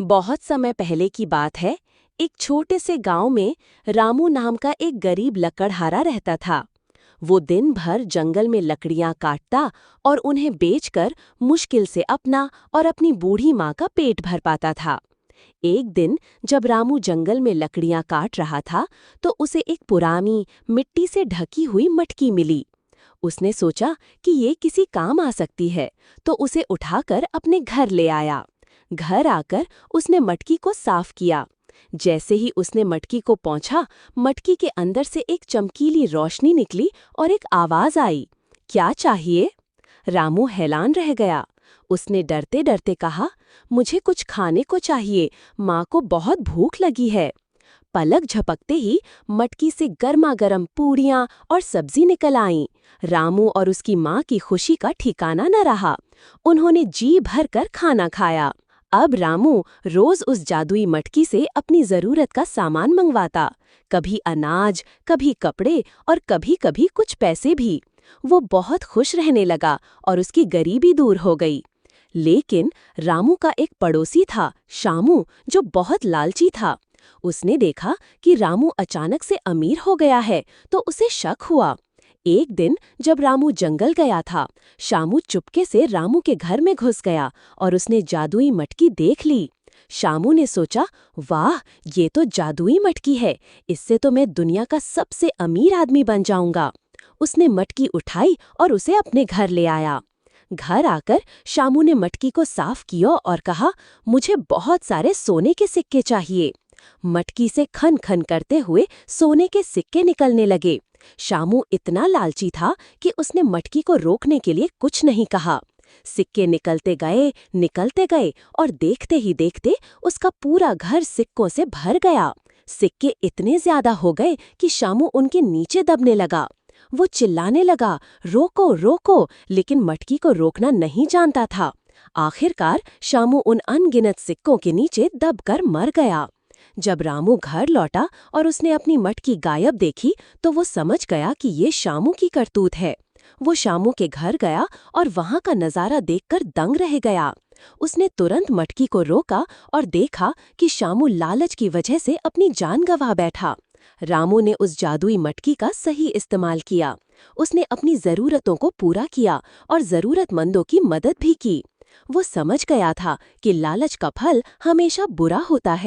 बहुत समय पहले की बात है। एक छोटे से गांव में रामू नाम का एक गरीब लकड़हारा रहता था। वो दिन भर जंगल में लकड़ियां काटता और उन्हें बेचकर मुश्किल से अपना और अपनी बूढ़ी माँ का पेट भर पाता था। एक दिन जब रामू जंगल में लकड़ियां काट रहा था तो उसे एक पुरानी मिट्टी से ढकी हुई मटकी मिली। उसने सोचा कि ये किसी काम आ सकती है, तो उसे उठाकर अपने घर ले आया। घर आकर उसने मटकी को साफ किया। जैसे ही उसने मटकी को पोंछा, मटकी के अंदर से एक चमकीली रोशनी निकली और एक आवाज आई, क्या चाहिए? रामू हैरान रह गया। उसने डरते डरते कहा, मुझे कुछ खाने को चाहिए, माँ को बहुत भूख लगी है। पलक झपकते ही मटकी से गर्मा-गर्म पूरियां और सब्जी निकल आईं। रामू और उसकी माँ की खुशी का ठिकाना न रहा। उन्होंने जी भरकर खाना खाया। अब रामू रोज उस जादुई मटकी से अपनी जरूरत का सामान मंगवाता, कभी अनाज, कभी कपड़े और कभी-कभी कुछ पैसे भी। वो बहुत खुश रहने लगा और उसकी गरीबी दूर हो गई। लेकिन रामू का एक पड़ोसी था, शामू, जो बहुत लालची था। उसने देखा कि रामू अचानक से अमीर हो गया है, तो उसे शक हुआ। एक दिन जब रामू जंगल गया था, शामू चुपके से रामू के घर में घुस गया और उसने जादुई मटकी देख ली। शामू ने सोचा, वाह, ये तो जादुई मटकी है, इससे तो मैं दुनिया का सबसे अमीर आदमी बन जाऊंगा। उसने मटकी उठाई और उसे अपने घर ले आया। घर आकर शामू ने मटकी को साफ किया और कहा, मुझे बहुत सारे सोने के सिक्के चाहिए। मटकी से खन खन करते हुए सोने के सिक्के निकलने लगे। शामू इतना लालची था कि उसने मटकी को रोकने के लिए कुछ नहीं कहा। सिक्के निकलते गए और देखते ही देखते उसका पूरा घर सिक्कों से भर गया। सिक्के इतने ज्यादा हो गए कि शामू उनके नीचे दबने लगा। वो चिल्लाने लगा, रोको रोको, लेकिन मटकी को रोकना नहीं जानता था। आखिरकार शामू उन अनगिनत सिक्कों के नीचे दबकर मर गया। जब रामू घर लौटा और उसने अपनी मटकी गायब देखी, तो वो समझ गया कि ये शामू की करतूत है। वो शामू के घर गया और वहां का नजारा देखकर दंग रह गया। उसने तुरंत मटकी को रोका और देखा कि शामू लालच की वजह से अपनी जान गंवा बैठा। रामू ने उस जादुई मटकी का सही इस्तेमाल किया। उसने अपनी जरूरतों को पूरा किया और जरूरतमंदों की मदद भी की। वो समझ गया था कि लालच का फल हमेशा बुरा होता है।